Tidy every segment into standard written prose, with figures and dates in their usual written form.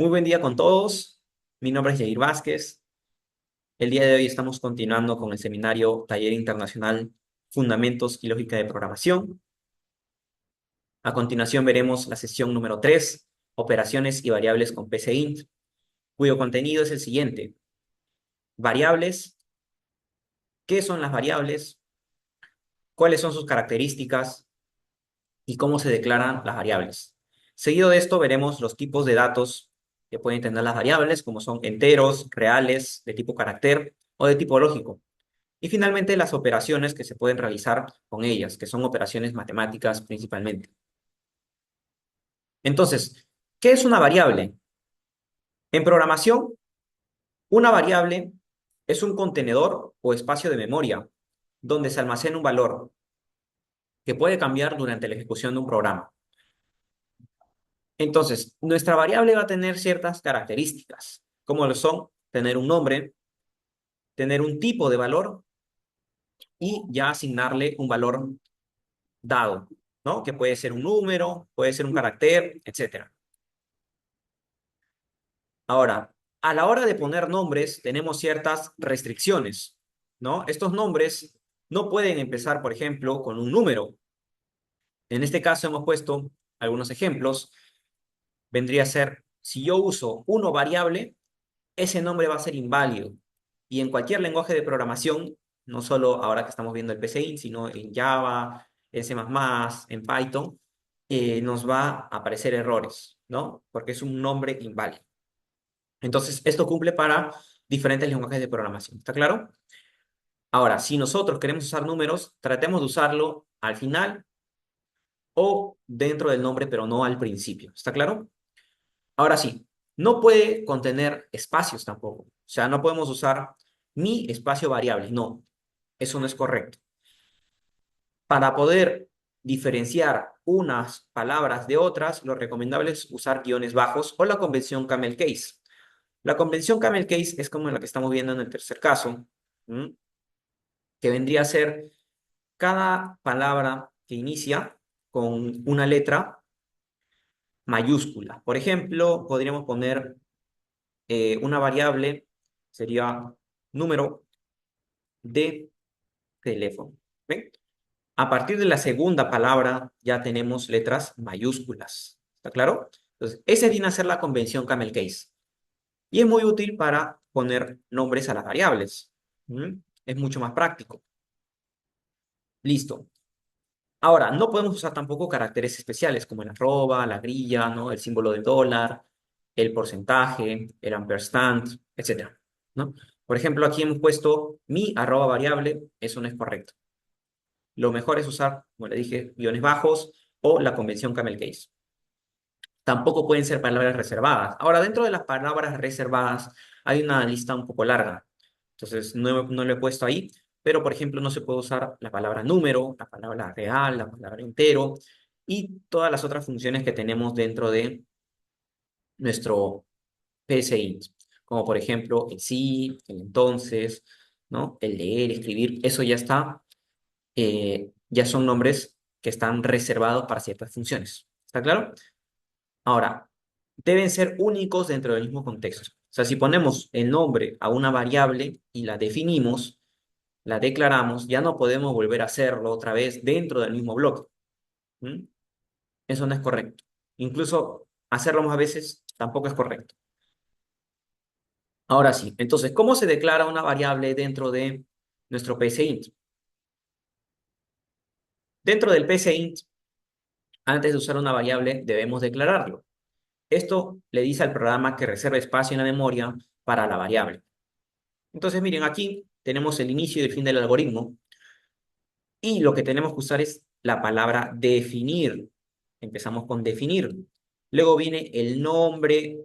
Muy buen día con todos. Mi nombre es Yair Vázquez. El día de hoy estamos continuando con el seminario Taller Internacional Fundamentos y Lógica de Programación. A continuación veremos la sesión número 3, Operaciones y Variables con PCInt, cuyo contenido es el siguiente. Variables. ¿Qué son las variables? ¿Cuáles son sus características? Y cómo se declaran las variables. Seguido de esto veremos los tipos de datos que pueden tener las variables, como son enteros, reales, de tipo carácter o de tipo lógico. Y finalmente las operaciones que se pueden realizar con ellas, que son operaciones matemáticas principalmente. Entonces, ¿qué es una variable? En programación, una variable es un contenedor o espacio de memoria donde se almacena un valor que puede cambiar durante la ejecución de un programa. Entonces, nuestra variable va a tener ciertas características, como lo son tener un nombre, tener un tipo de valor y ya asignarle un valor dado, ¿no? Que puede ser un número, puede ser un carácter, etcétera. Ahora, a la hora de poner nombres, tenemos ciertas restricciones, ¿no? Estos nombres no pueden empezar, por ejemplo, con un número. En este caso hemos puesto algunos ejemplos. Vendría a ser, si yo uso uno variable, ese nombre va a ser inválido. Y en cualquier lenguaje de programación, no solo ahora que estamos viendo el PCInt, sino en Java, en C++, en Python, nos va a aparecer errores, ¿no? Porque es un nombre inválido. Entonces, esto cumple para diferentes lenguajes de programación. ¿Está claro? Ahora, si nosotros queremos usar números, tratemos de usarlo al final o dentro del nombre, pero no al principio. ¿Está claro? Ahora sí, no puede contener espacios tampoco. O sea, no podemos usar mi espacio variable. No, eso no es correcto. Para poder diferenciar unas palabras de otras, lo recomendable es usar guiones bajos o la convención camel case. La convención camel case es como la que estamos viendo en el tercer caso, ¿m? Que vendría a ser cada palabra que inicia con una letra mayúscula. Por ejemplo, podríamos poner una variable, sería número de teléfono. ¿Ven? A partir de la segunda palabra ya tenemos letras mayúsculas. ¿Está claro? Entonces, ese viene a ser la convención camel case. Y es muy útil para poner nombres a las variables. ¿Mm? Es mucho más práctico. Listo. Ahora, no podemos usar tampoco caracteres especiales como el arroba, la grilla, ¿no? El símbolo del dólar, el porcentaje, el ampersand, etcétera, ¿no? Por ejemplo, aquí hemos puesto mi arroba variable, eso no es correcto. Lo mejor es usar, como le dije, guiones bajos o la convención camel case. Tampoco pueden ser palabras reservadas. Ahora, dentro de las palabras reservadas hay una lista un poco larga. Entonces, no lo he puesto ahí, pero por ejemplo, no se puede usar la palabra número, la palabra real, la palabra entero y todas las otras funciones que tenemos dentro de nuestro PSI, como por ejemplo el sí, el entonces, ¿no? El leer, escribir, eso ya está, ya son nombres que están reservados para ciertas funciones. ¿Está claro? Ahora, deben ser únicos dentro del mismo contexto. O sea, si ponemos el nombre a una variable y la definimos, la declaramos, ya no podemos volver a hacerlo otra vez dentro del mismo bloque. ¿Mm? Eso no es correcto. Incluso hacerlo más veces tampoco es correcto. Ahora sí, entonces, ¿cómo se declara una variable dentro de nuestro PSInt? Dentro del PSInt, antes de usar una variable, debemos declararlo. Esto le dice al programa que reserve espacio en la memoria para la variable. Entonces, miren, aquí tenemos el inicio y el fin del algoritmo y lo que tenemos que usar es la palabra definir. Empezamos con definir. Luego viene el nombre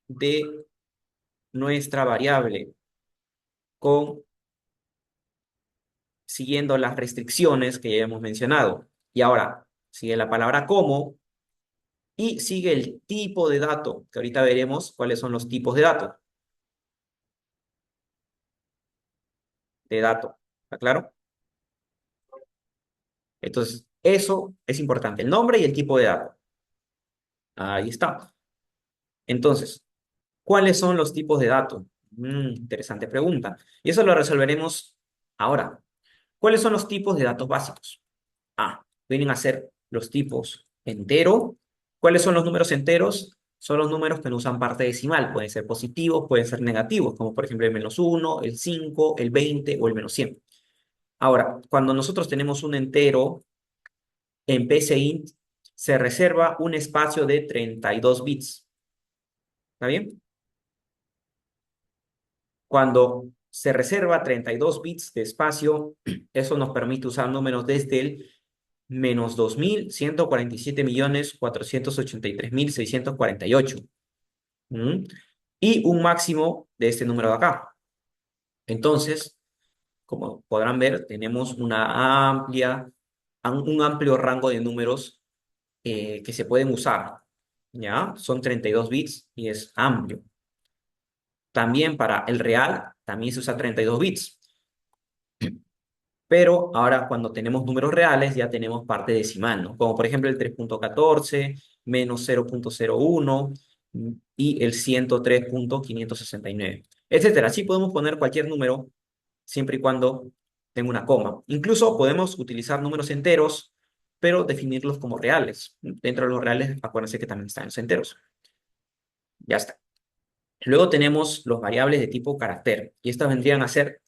de nuestra variable con siguiendo las restricciones que ya hemos mencionado. Y ahora sigue la palabra como y sigue el tipo de dato, que ahorita veremos cuáles son los tipos de dato. De dato, ¿está claro? Entonces, eso es importante, el nombre y el tipo de dato. Ahí está. Entonces, ¿cuáles son los tipos de datos? Interesante pregunta. Y eso lo resolveremos ahora. ¿Cuáles son los tipos de datos básicos? Vienen a ser los tipos entero. ¿Cuáles son los números enteros? Son los números que no usan parte decimal. Pueden ser positivos, pueden ser negativos, como por ejemplo el -1, el 5, el 20 o el -100. Ahora, cuando nosotros tenemos un entero en PCInt, se reserva un espacio de 32 bits. ¿Está bien? Cuando se reserva 32 bits de espacio, eso nos permite usar números desde el -2.147.483.648. ¿Mm? Y un máximo de este número de acá. Entonces, como podrán ver, tenemos un amplio rango de números que se pueden usar. ¿Ya? Son 32 bits y es amplio. También para el real, también se usa 32 bits. Pero ahora cuando tenemos números reales ya tenemos parte decimal, ¿no? Como por ejemplo el 3.14, -0.01 y el 103.569, etcétera. Así podemos poner cualquier número siempre y cuando tenga una coma. Incluso podemos utilizar números enteros, pero definirlos como reales. Dentro de los reales, acuérdense que también están los enteros. Ya está. Luego tenemos los variables de tipo carácter, y estas vendrían a ser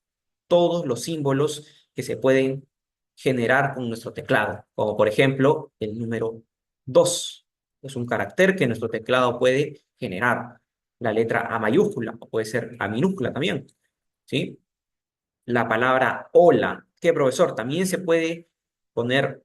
todos los símbolos que se pueden generar con nuestro teclado, como por ejemplo el número 2. Es un carácter que nuestro teclado puede generar. La letra A mayúscula, o puede ser A minúscula también, ¿sí? La palabra hola, que profesor, también se puede poner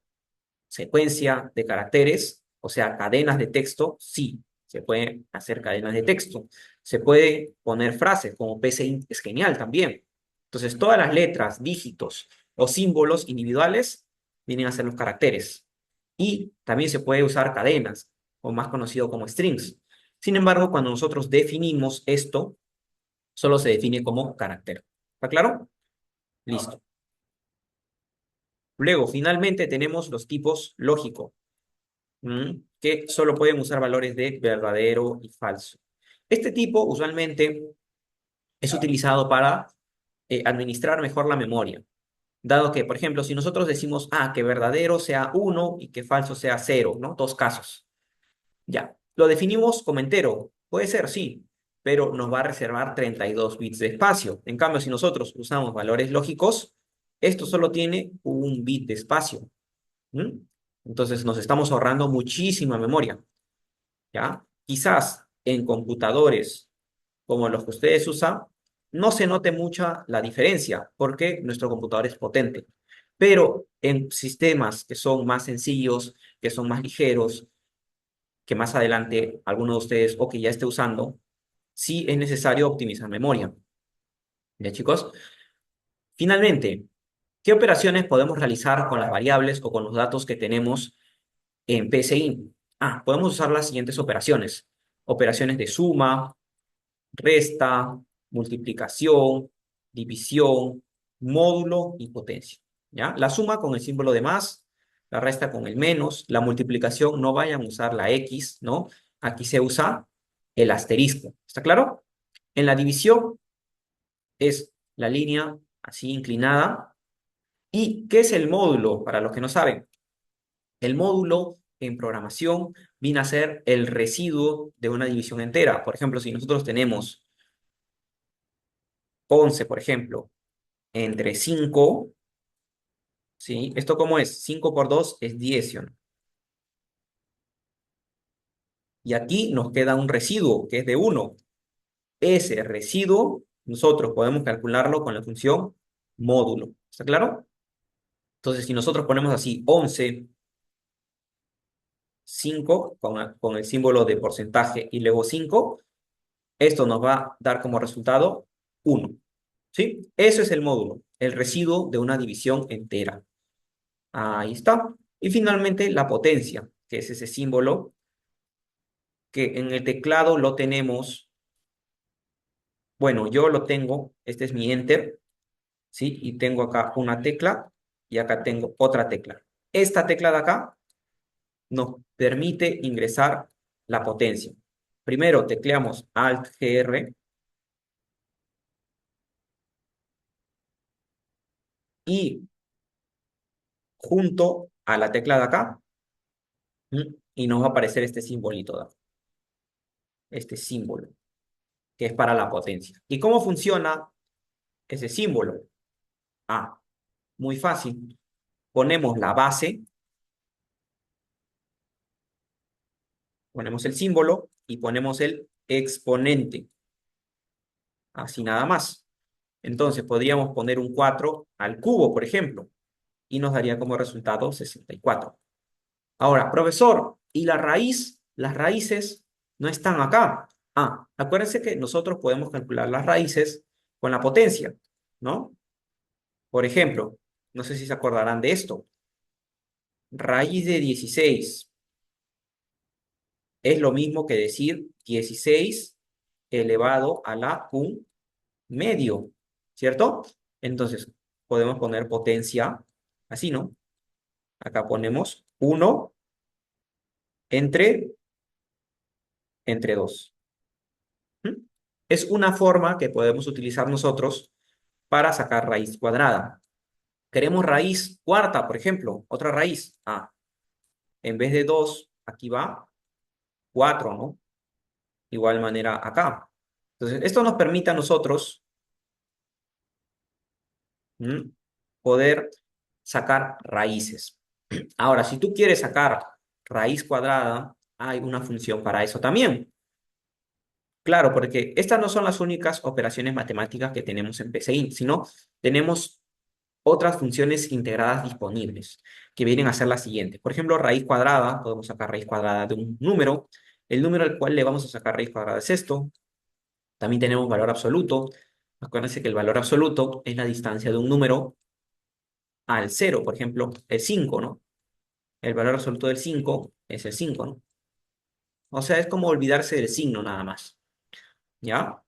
secuencia de caracteres, o sea, cadenas de texto, sí, se pueden hacer cadenas de texto. Se puede poner frases, como PC es genial también. Entonces, todas las letras, dígitos o símbolos individuales vienen a ser los caracteres. Y también se puede usar cadenas, o más conocido como strings. Sin embargo, cuando nosotros definimos esto, solo se define como carácter. ¿Está claro? Listo. Luego, finalmente, tenemos los tipos lógicos. Que solo pueden usar valores de verdadero y falso. Este tipo usualmente es utilizado para administrar mejor la memoria, dado que, por ejemplo, si nosotros decimos que verdadero sea 1 y que falso sea 0, ¿no? Dos casos. Ya, lo definimos como entero. Puede ser, sí, pero nos va a reservar 32 bits de espacio. En cambio, si nosotros usamos valores lógicos, esto solo tiene un bit de espacio. ¿Mm? Entonces nos estamos ahorrando muchísima memoria. ¿Ya? Quizás en computadores como los que ustedes usan, no se note mucha la diferencia, porque nuestro computador es potente. Pero en sistemas que son más sencillos, que son más ligeros, que más adelante alguno de ustedes o que ya esté usando, sí es necesario optimizar memoria. ¿Ya, chicos? Finalmente, ¿qué operaciones podemos realizar con las variables o con los datos que tenemos en PCI? Podemos usar las siguientes operaciones. Operaciones de suma, resta, multiplicación, división, módulo y potencia. ¿Ya? La suma con el símbolo de más, la resta con el menos, la multiplicación no vayan a usar la X, ¿no? Aquí se usa el asterisco. ¿Está claro? En la división es la línea así inclinada. ¿Y qué es el módulo? Para los que no saben, el módulo en programación viene a ser el residuo de una división entera. Por ejemplo, si nosotros tenemos 11, por ejemplo, entre 5, ¿sí? ¿Esto cómo es? 5 por 2 es 10, ¿sí o no? Y aquí nos queda un residuo que es de 1. Ese residuo nosotros podemos calcularlo con la función módulo. ¿Está claro? Entonces, si nosotros ponemos así 11, 5 con el símbolo de porcentaje y luego 5, esto nos va a dar como resultado 1. ¿Sí? Eso es el módulo, el residuo de una división entera. Ahí está. Y finalmente la potencia, que es ese símbolo que en el teclado lo tenemos. Bueno, yo lo tengo, este es mi Enter, ¿sí? Y tengo acá una tecla y acá tengo otra tecla. Esta tecla de acá nos permite ingresar la potencia. Primero tecleamos Alt GR y junto a la tecla de acá, y nos va a aparecer este simbolito, este símbolo, que es para la potencia. ¿Y cómo funciona ese símbolo? Ah, muy fácil. Ponemos la base, ponemos el símbolo y ponemos el exponente. Así nada más. Entonces podríamos poner un 4 al cubo, por ejemplo, y nos daría como resultado 64. Ahora, profesor, ¿y la raíz? Las raíces no están acá. Ah, acuérdense que nosotros podemos calcular las raíces con la potencia, ¿no? Por ejemplo, no sé si se acordarán de esto. Raíz de 16 es lo mismo que decir 16 elevado a la un medio, ¿cierto? Entonces, podemos poner potencia así, ¿no? Acá ponemos 1 entre, entre 2. ¿Mm? Es una forma que podemos utilizar nosotros para sacar raíz cuadrada. Queremos raíz cuarta, por ejemplo, otra raíz. Ah, en vez de 2, aquí va 4, ¿no? Igual manera acá. Entonces, esto nos permite a nosotros ¿m? Poder sacar raíces. Ahora, si tú quieres sacar raíz cuadrada, hay una función para eso también. Claro, porque estas no son las únicas operaciones matemáticas que tenemos en PCI, sino tenemos otras funciones integradas disponibles, que vienen a ser las siguientes. Por ejemplo, raíz cuadrada, podemos sacar raíz cuadrada de un número. El número al cual le vamos a sacar raíz cuadrada es esto. También tenemos valor absoluto. Acuérdense que el valor absoluto es la distancia de un número al cero, por ejemplo, el 5, ¿no? El valor absoluto del 5 es el 5, ¿no? O sea, es como olvidarse del signo nada más, ¿ya?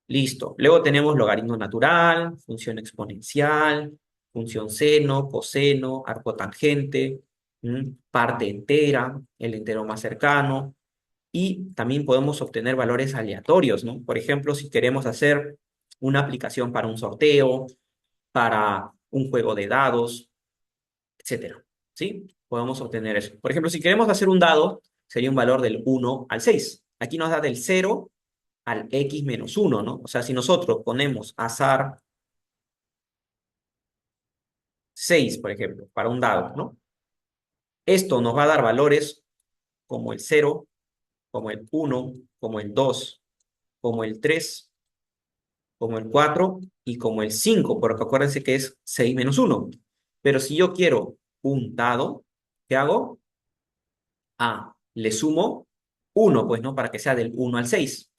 Listo. Luego tenemos logaritmo natural, función exponencial, función seno, coseno, arco tangente, parte entera, el entero más cercano, y también podemos obtener valores aleatorios, ¿no? Por ejemplo, si queremos hacer una aplicación para un sorteo, para un juego de dados, etcétera. ¿Sí? Podemos obtener eso. Por ejemplo, si queremos hacer un dado, sería un valor del 1 al 6. Aquí nos da del 0 al x menos 1, ¿no? O sea, si nosotros ponemos azar 6, por ejemplo, para un dado, ¿no? Esto nos va a dar valores como el 0, como el 1, como el 2, como el 3, como el 4 y como el 5, porque acuérdense que es 6 menos 1. Pero si yo quiero un dado, ¿qué hago? Le sumo 1, pues, ¿no? Para que sea del 1 al 6.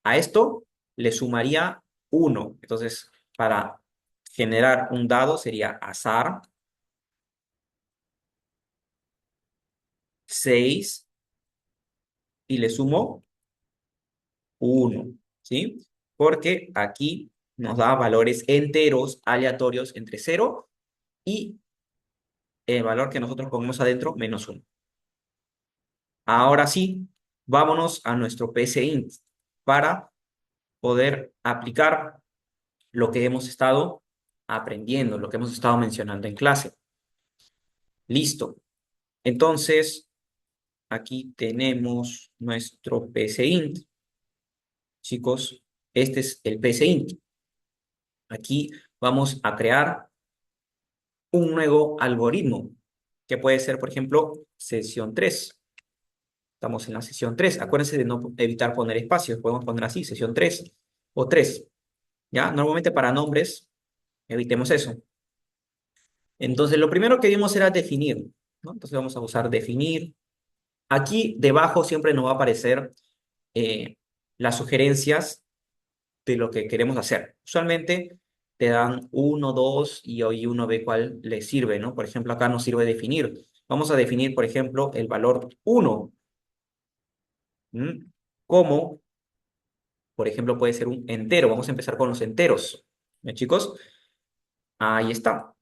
A esto le sumaría 1. Entonces, para generar un dado sería azar 6 y le sumo 1, ¿sí? Porque aquí nos da valores enteros aleatorios entre 0 y el valor que nosotros ponemos adentro, menos 1. Ahora sí, vámonos a nuestro PCInt para poder aplicar lo que hemos estado aprendiendo, lo que hemos estado mencionando en clase. Listo. Entonces, aquí tenemos nuestro PCInt. Chicos, este es el PCInt. Aquí vamos a crear un nuevo algoritmo, que puede ser, por ejemplo, sesión 3. Estamos en la sesión 3. Acuérdense de no evitar poner espacios. Podemos poner así, sesión 3 o 3. ¿Ya? Normalmente para nombres, evitemos eso. Entonces, lo primero que vimos era definir, ¿no? Entonces vamos a usar definir. Aquí debajo siempre nos va a aparecer eh, las sugerencias de lo que queremos hacer. Usualmente te dan uno, dos y hoy uno ve cuál le sirve, ¿no? Por ejemplo, acá nos sirve definir. Vamos a definir, por ejemplo, el valor 1. Como, por ejemplo, puede ser un entero. Vamos a empezar con los enteros. ¿Chicos? Ahí está.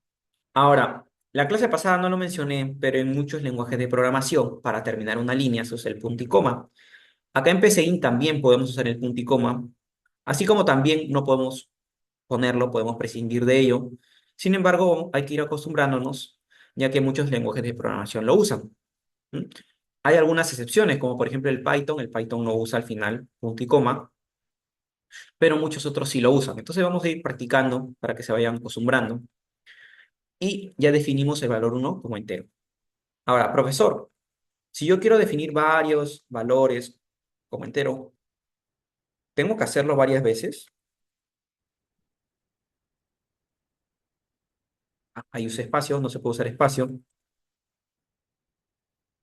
Ahora, La clase pasada no lo mencioné, pero en muchos lenguajes de programación, para terminar una línea se usa el punto y coma. Acá en PCInt también podemos usar el punto y coma, así como también no podemos ponerlo, podemos prescindir de ello. Sin embargo, hay que ir acostumbrándonos, ya que muchos lenguajes de programación lo usan. ¿Mm? Hay algunas excepciones, como por ejemplo el Python. El Python no usa al final punto y coma, pero muchos otros sí lo usan. Entonces vamos a ir practicando para que se vayan acostumbrando. Y ya definimos el valor uno como entero. Ahora, profesor, si yo quiero definir varios valores como entero, ¿tengo que hacerlo varias veces? Ahí usa espacio, no se puede usar espacio.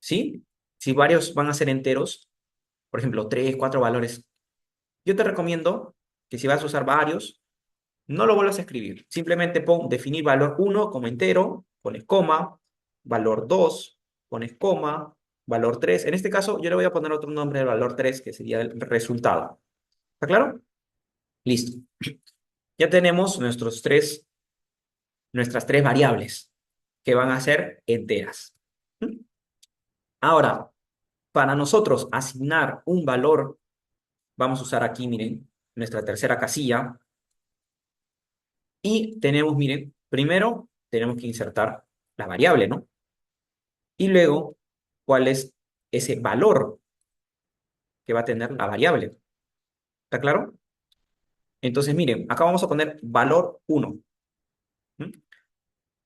¿Sí? Si varios van a ser enteros, por ejemplo, tres, cuatro valores, yo te recomiendo que si vas a usar varios, no lo vuelvas a escribir. Simplemente pon definir valor uno como entero, pones coma, valor 2 pones coma, valor 3. En este caso, yo le voy a poner otro nombre al valor 3 que sería el resultado. ¿Está claro? Listo. Ya tenemos nuestras tres variables que van a ser enteras. ¿Mm? Ahora, para nosotros asignar un valor, vamos a usar aquí, miren, nuestra tercera casilla. Y tenemos, miren, primero tenemos que insertar la variable, ¿no? Y luego, ¿cuál es ese valor que va a tener la variable? ¿Está claro? Entonces, miren, acá vamos a poner valor uno. ¿M?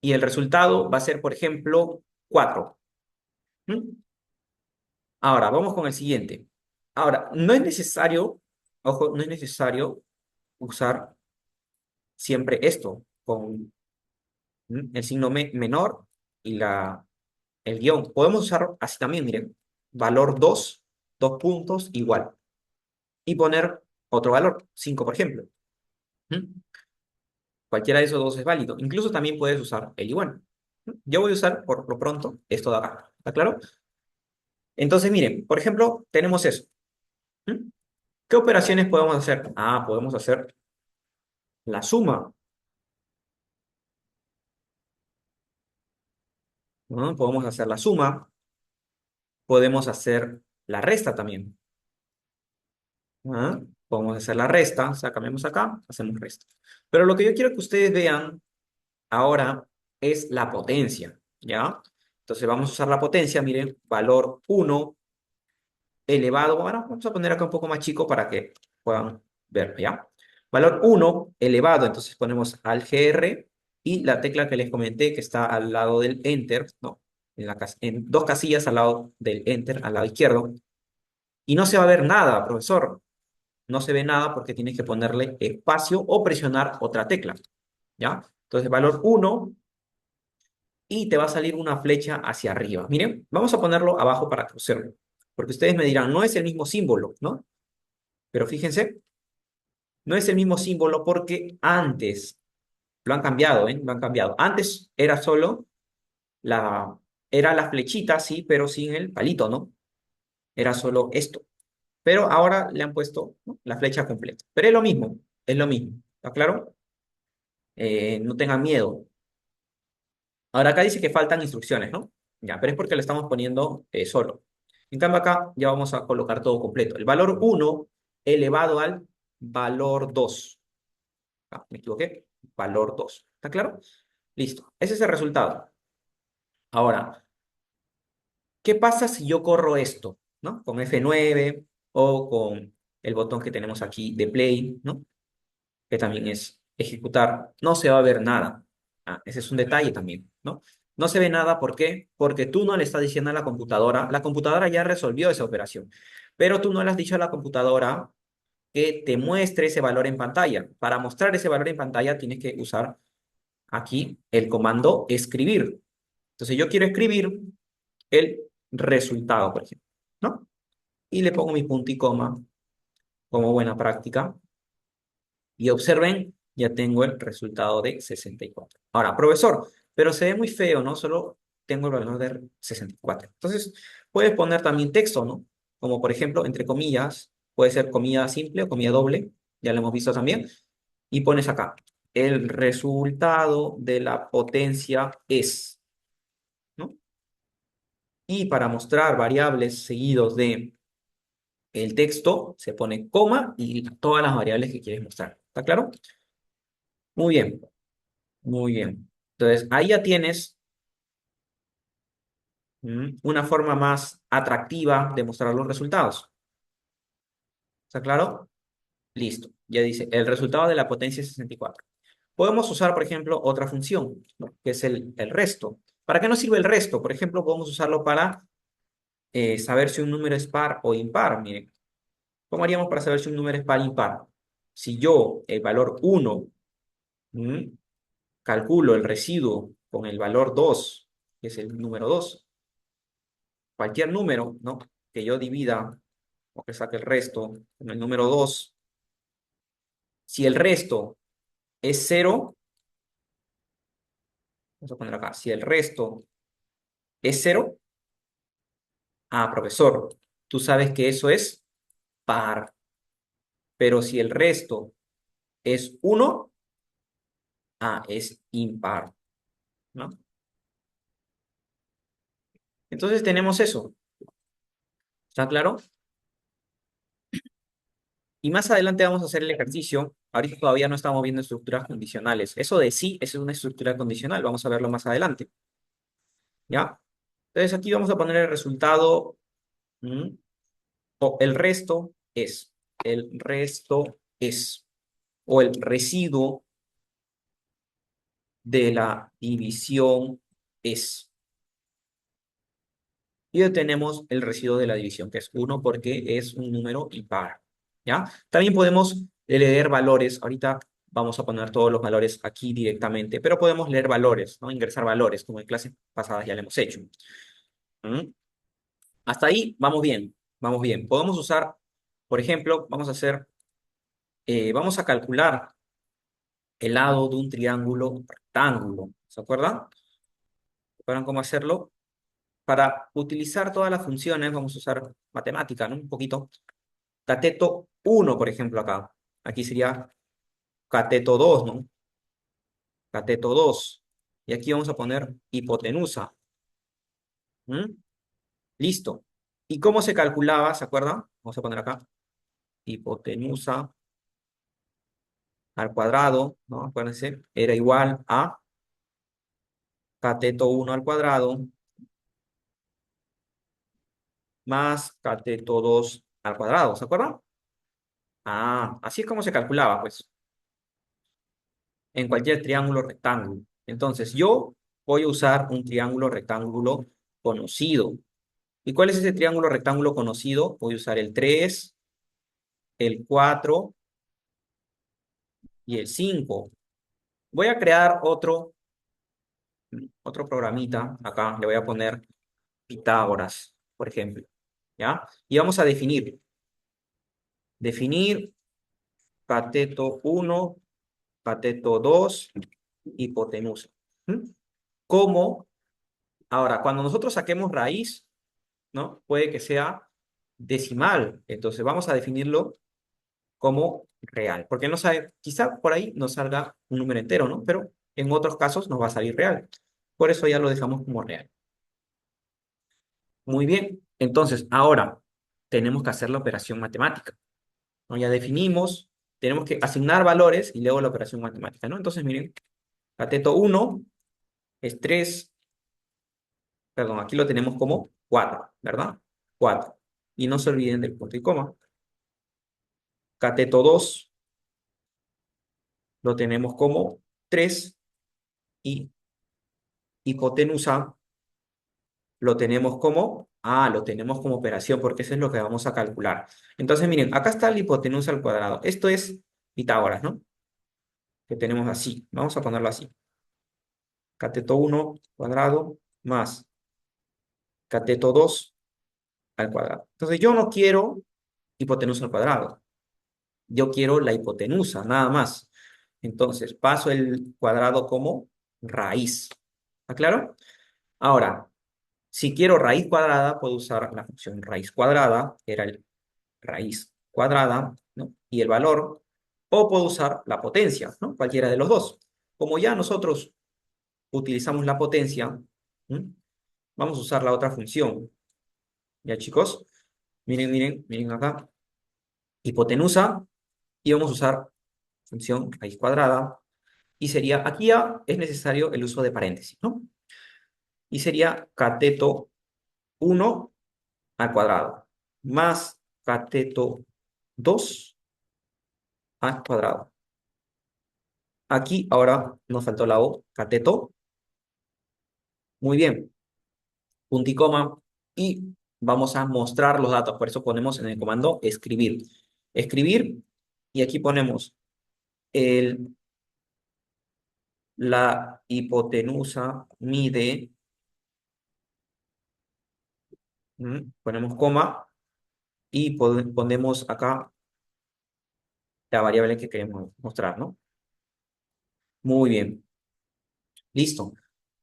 Y el resultado va a ser, por ejemplo, 4. ¿M? Ahora, vamos con el siguiente. Ahora, no es necesario, ojo, no es necesario usar siempre esto con el signo menor y el guión. Podemos usar así también, miren, valor 2 dos puntos, igual. Y poner otro valor, 5 por ejemplo. ¿Mm? Cualquiera de esos dos es válido. Incluso también puedes usar el igual. Yo voy a usar por lo pronto esto de acá. ¿Está claro? Entonces, miren, por ejemplo, tenemos eso. ¿Mm? ¿Qué operaciones podemos hacer? Ah, podemos hacer la suma. ¿No? Podemos hacer la suma. Podemos hacer la resta también. ¿Ah? Podemos hacer la resta. O sea, cambiamos acá, hacemos resta. Pero lo que yo quiero que ustedes vean ahora es la potencia. ¿Ya? Entonces vamos a usar la potencia. Miren, valor uno elevado, bueno, vamos a poner acá un poco más chico para que puedan ver, ¿ya? Valor uno elevado, entonces ponemos al GR y la tecla que les comenté que está al lado del Enter, ¿no? En dos casillas al lado del Enter, al lado izquierdo. Y no se va a ver nada, profesor. No se ve nada porque tienes que ponerle espacio o presionar otra tecla, ¿ya? Entonces, valor uno y te va a salir una flecha hacia arriba. Miren, vamos a ponerlo abajo para que observen. Porque ustedes me dirán, no es el mismo símbolo, ¿no? Pero fíjense, no es el mismo símbolo porque antes, lo han cambiado, ¿eh? Lo han cambiado. Antes era solo la, era la flechita, sí, pero sin el palito, ¿no? Era solo esto. Pero ahora le han puesto, ¿no?, la flecha completa. Pero es lo mismo, es lo mismo. ¿Está claro? No tengan miedo. Ahora acá dice que faltan instrucciones, ¿no? Ya, pero es porque le estamos poniendo solo. En cambio acá ya vamos a colocar todo completo. El valor uno elevado al valor 2. Ah, me equivoqué. Valor 2. ¿Está claro? Listo. Ese es el resultado. Ahora, ¿qué pasa si yo corro esto? ¿No? Con F9 o con el botón que tenemos aquí de play, ¿no? Que también es ejecutar. No se va a ver nada. Ah, ese es un detalle también, ¿no? No se ve nada, ¿por qué? Porque tú no le estás diciendo a la computadora ya resolvió esa operación, pero tú no le has dicho a la computadora que te muestre ese valor en pantalla. Para mostrar ese valor en pantalla tienes que usar aquí el comando escribir. Entonces yo quiero escribir el resultado, por ejemplo, ¿no? Y le pongo mi punto y coma como buena práctica. Y observen, ya tengo el resultado de 64. Ahora, profesor, pero se ve muy feo, ¿no? Solo tengo el valor de 64. Entonces, puedes poner también texto, ¿no? Como por ejemplo, entre comillas, puede ser comilla simple o comilla doble, ya lo hemos visto también. Y pones acá, el resultado de la potencia es. Y para mostrar variables seguidos de el texto, se pone coma y todas las variables que quieres mostrar. ¿Está claro? Muy bien, muy bien. Entonces, ahí ya tienes una forma más atractiva de mostrar los resultados. ¿Está claro? Listo. Ya dice, el resultado de la potencia es 64. Podemos usar, por ejemplo, otra función, ¿no? Que es el resto. ¿Para qué nos sirve el resto? Por ejemplo, podemos usarlo para saber si un número es par o impar. Miren, ¿cómo haríamos para saber si un número es par o impar? Si yo, el valor 1, ¿m? calculo el residuo con el valor 2, que es el número 2, cualquier número, ¿no? Que yo divida o que saque el resto con el número 2, si el resto es 0, vamos a poner acá, si el resto es 0, profesor, tú sabes que eso es par, pero si el resto es 1, es impar, ¿no? Entonces tenemos eso, ¿está claro? Y más adelante vamos a hacer el ejercicio. Ahorita todavía no estamos viendo estructuras condicionales. Eso de sí es una estructura condicional. Vamos a verlo más adelante. ¿Ya? Entonces aquí vamos a poner el resultado. ¿Mm? O el resto es. El resto es. O el residuo de la división es. Y obtenemos el residuo de la división, que es 1 porque es un número impar. ¿Ya? También podemos leer valores. Ahorita vamos a poner todos los valores aquí directamente, pero podemos leer valores, ¿no? Ingresar valores, como en clases pasadas ya lo hemos hecho. ¿Mm? Hasta ahí vamos bien, vamos bien. Podemos usar, por ejemplo, vamos a calcular el lado de un triángulo rectángulo. ¿Se acuerdan? ¿Se acuerdan cómo hacerlo? Para utilizar todas las funciones, vamos a usar matemática, ¿no? Un poquito. Cateto 1, por ejemplo, acá. Aquí sería cateto 2, ¿no? Cateto 2. Y aquí vamos a poner hipotenusa. ¿Mm? Listo. ¿Y cómo se calculaba? ¿Se acuerdan? Vamos a poner acá. Hipotenusa al cuadrado, ¿no? Acuérdense, era igual a cateto 1 al cuadrado más cateto 2 al cuadrado. ¿Se acuerdan? Así es como se calculaba, pues, en cualquier triángulo rectángulo. Entonces, yo voy a usar un triángulo rectángulo conocido. ¿Y cuál es ese triángulo rectángulo conocido? Voy a usar el 3, el 4 y el 5. Voy a crear otro programita. Acá le voy a poner Pitágoras, por ejemplo. ¿Ya? Y vamos a definir cateto 1, cateto 2, hipotenusa. ¿Mm? ¿Cómo? Ahora, cuando nosotros saquemos raíz, ¿no? Puede que sea decimal. Entonces vamos a definirlo como real. Porque no sabe, quizá por ahí nos salga un número entero, ¿no? Pero en otros casos nos va a salir real. Por eso ya lo dejamos como real. Muy bien. Entonces, ahora tenemos que hacer la operación matemática, ¿no? Ya definimos, tenemos que asignar valores y luego la operación matemática, ¿no? Entonces, miren, cateto 1 es 3, perdón, aquí lo tenemos como 4, ¿verdad? 4. Y no se olviden del punto y coma. Cateto 2 lo tenemos como 3 y hipotenusa lo tenemos como operación porque eso es lo que vamos a calcular. Entonces, miren, acá está la hipotenusa al cuadrado. Esto es Pitágoras, ¿no? Que tenemos así. Vamos a ponerlo así. Cateto 1 cuadrado más cateto 2 al cuadrado. Entonces, yo no quiero hipotenusa al cuadrado. Yo quiero la hipotenusa, nada más. Entonces, paso el cuadrado como raíz. ¿Está claro? Ahora, si quiero raíz cuadrada, puedo usar la función raíz cuadrada, que era el raíz cuadrada, ¿no? Y el valor, o puedo usar la potencia, ¿no? Cualquiera de los dos. Como ya nosotros utilizamos la potencia, ¿m? vamos a usar la otra función. Ya, chicos, miren, miren, miren acá. Hipotenusa, y vamos a usar función raíz cuadrada. Y sería, aquí ya es necesario el uso de paréntesis, ¿no? Y sería cateto 1 al cuadrado, más cateto 2 al cuadrado. Aquí ahora nos faltó la O, cateto. Muy bien, punto y coma. Y vamos a mostrar los datos. Por eso ponemos en el comando escribir. Escribir. Y aquí ponemos el, la hipotenusa mide. Ponemos coma. Y ponemos acá la variable que queremos mostrar, ¿no? Muy bien. Listo.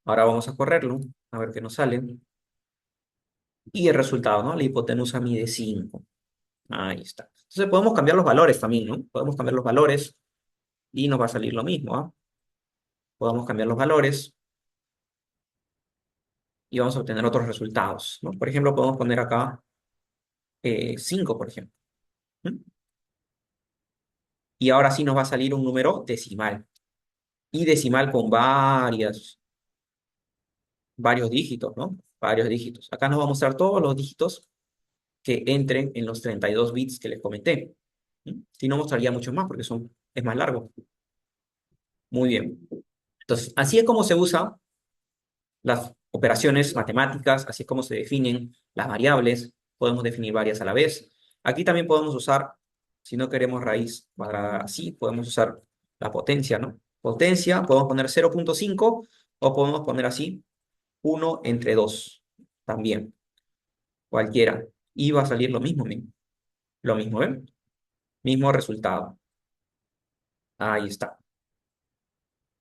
Ahora vamos a correrlo. A ver qué nos sale. Y el resultado, ¿no? La hipotenusa mide 5. Ahí está. Entonces podemos cambiar los valores también, ¿no? Podemos cambiar los valores y nos va a salir lo mismo, ¿ah? Podemos cambiar los valores y vamos a obtener otros resultados, ¿no? Por ejemplo, podemos poner acá 5, por ejemplo. ¿Mm? Y ahora sí nos va a salir un número decimal. Y decimal con varios dígitos, ¿no? Varios dígitos. Acá nos va a mostrar todos los dígitos que entren en los 32 bits que les comenté. Si no, mostraría mucho más porque es más largo. Muy bien. Entonces, así es como se usa las operaciones matemáticas, así es como se definen las variables. Podemos definir varias a la vez. Aquí también podemos usar, si no queremos raíz cuadrada así, podemos usar la potencia, ¿no? Potencia, podemos poner 0,5 o podemos poner así 1 entre 2. También, cualquiera. Y va a salir lo mismo, ¿ven? Lo mismo, ¿ven? Mismo resultado. Ahí está.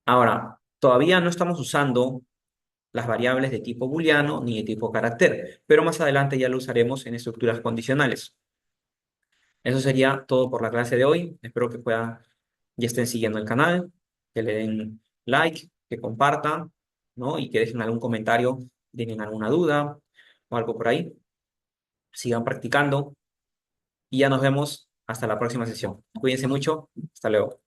Ahora, todavía no estamos usando las variables de tipo booleano ni de tipo carácter, pero más adelante ya lo usaremos en estructuras condicionales. Eso sería todo por la clase de hoy. Espero que ya estén siguiendo el canal, que le den like, que compartan, ¿no? Y que dejen algún comentario, tienen alguna duda o algo por ahí. Sigan practicando y ya nos vemos hasta la próxima sesión. Cuídense mucho. Hasta luego.